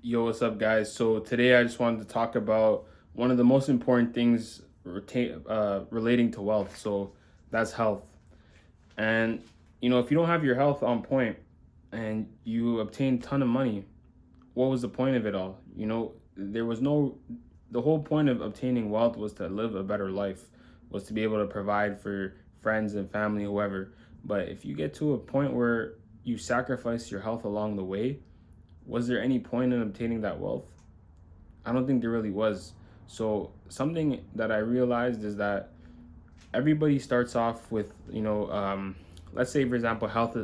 Yo, what's up, guys? So today I just wanted to talk about one of the most important things relating to wealth. So that's health. And if you don't have your health on point and you obtain a ton of money, what was the point of it all? There was no. The whole point of obtaining wealth was to live a better life, was to be able to provide for friends and family, whoever. But if you get to a point where you sacrifice your health along the way, was there any point in obtaining that wealth? I don't think there really was. So something that I realized is that everybody starts off with, let's say for example, health.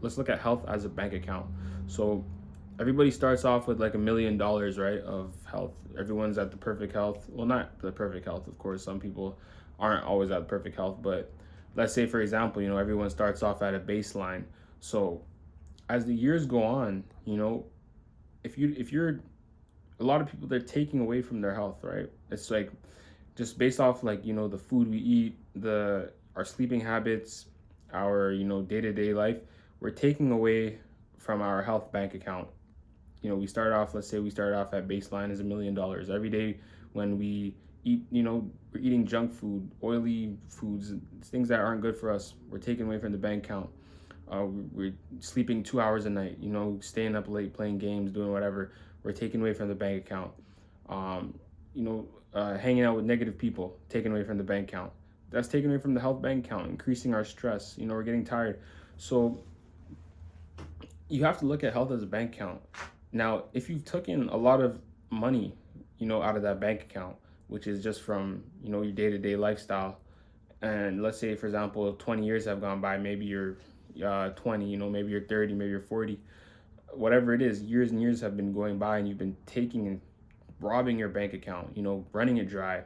Let's look at health as a bank account. So everybody starts off with like $1 million, right, of health. Everyone's at the perfect health. Well, not the perfect health, of course. Some people aren't always at perfect health, but let's say for example, everyone starts off at a baseline. So as the years go on, if you're a lot of people, they're taking away from their health, right? It's like just based off like the food we eat, the our sleeping habits, our day-to-day life, we're taking away from our health bank account. We start off, let's say we start off at baseline as $1 million every day. When we eat, we're eating junk food, oily foods, things that aren't good for us, we're taking away from the bank account. We're sleeping 2 hours a night, staying up late playing games, doing whatever, we're taking away from the bank account. Hanging out with negative people, taken away from the bank account. That's taken away from the health bank account, increasing our stress. We're getting tired. So you have to look at health as a bank account. Now, if you've taken a lot of money, out of that bank account, which is just from, your day-to-day lifestyle, and let's say, for example, 20 years have gone by, maybe you're 20, maybe you're 30, maybe you're 40, whatever it is, years and years have been going by and you've been taking and robbing your bank account, running it dry.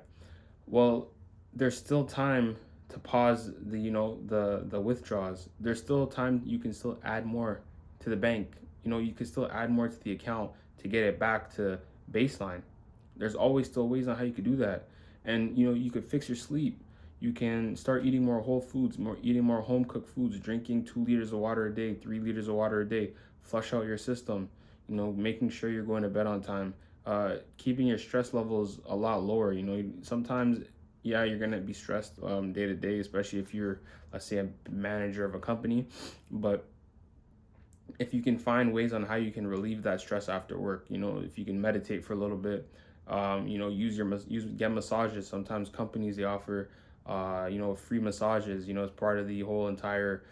Well, there's still time to pause the withdrawals. There's still time you can still add more to the bank. You can still add more to the account to get it back to baseline. There's always still ways on how you could do that. And you could fix your sleep. You can start eating more whole foods, more eating more home cooked foods, drinking 2 liters of water a day, 3 liters of water a day, flush out your system, making sure you're going to bed on time, keeping your stress levels a lot lower. Sometimes, yeah, you're gonna be stressed day to day, especially if you're, let's say, a manager of a company. But if you can find ways on how you can relieve that stress after work, if you can meditate for a little bit, get massages. Sometimes companies, they offer free massages, as part of the whole entire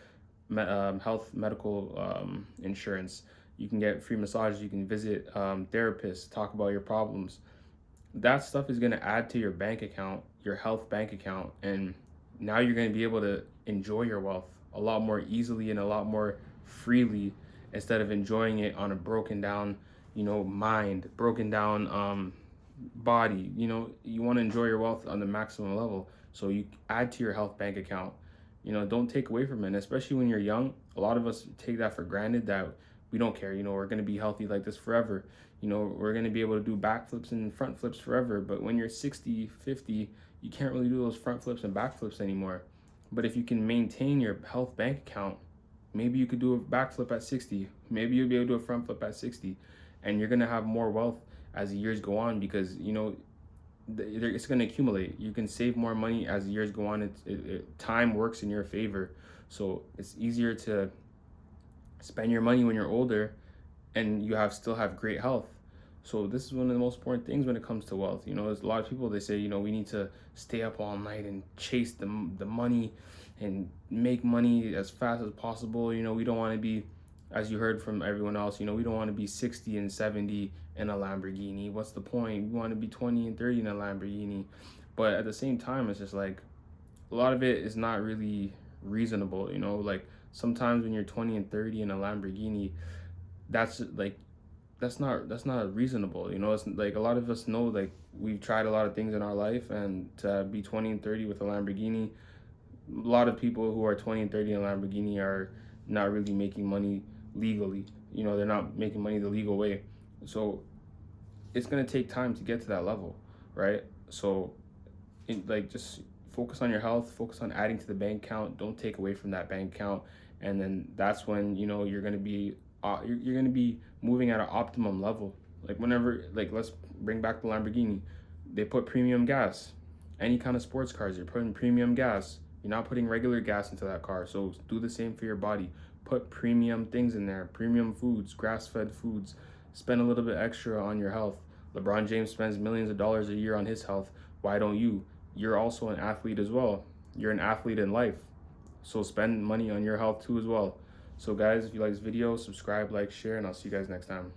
health medical insurance. You can get free massages. You can visit therapists, talk about your problems. That stuff is going to add to your bank account, your health bank account, and now you're going to be able to enjoy your wealth a lot more easily and a lot more freely, instead of enjoying it on a broken down, mind, broken down body. You want to enjoy your wealth on the maximum level, so you add to your health bank account. Don't take away from it. And especially when you're young, a lot of us take that for granted, that we don't care. We're going to be healthy like this forever. We're going to be able to do backflips and front flips forever. But when you're 60, 50, you can't really do those front flips and backflips anymore. But if you can maintain your health bank account, maybe you could do a backflip at 60. Maybe you'll be able to do a front flip at 60. And you're going to have more wealth as the years go on, because, it's going to accumulate. You can save more money as the years go on. Time works in your favor. So it's easier to spend your money when you're older and you still have great health. So this is one of the most important things when it comes to wealth. There's a lot of people, they say, we need to stay up all night and chase the money and make money as fast as possible. We don't want to be, as you heard from everyone else, we don't want to be 60 and 70 in a Lamborghini. What's the point? We want to be 20 and 30 in a Lamborghini. But at the same time, it's just like a lot of it is not really reasonable. Like sometimes when you're 20 and 30 in a Lamborghini, that's like that's not reasonable. It's like a lot of us know, like, we've tried a lot of things in our life, and to be 20 and 30 with a Lamborghini, a lot of people who are 20 and 30 in a Lamborghini are not really making money legally. They're not making money the legal way. So it's going to take time to get to that level, right? So just focus on your health, focus on adding to the bank account, don't take away from that bank account. And then that's when, you're going to be moving at an optimum level. Like whenever, like let's bring back the Lamborghini. They put premium gas. Any kind of sports cars, you're putting premium gas. You're not putting regular gas into that car. So do the same for your body. Put premium things in there, premium foods, grass-fed foods. Spend a little bit extra on your health. LeBron James spends millions of dollars a year on his health. Why don't you? You're also an athlete as well. You're an athlete in life. So spend money on your health too as well. So guys, if you like this video, subscribe, like, share, and I'll see you guys next time.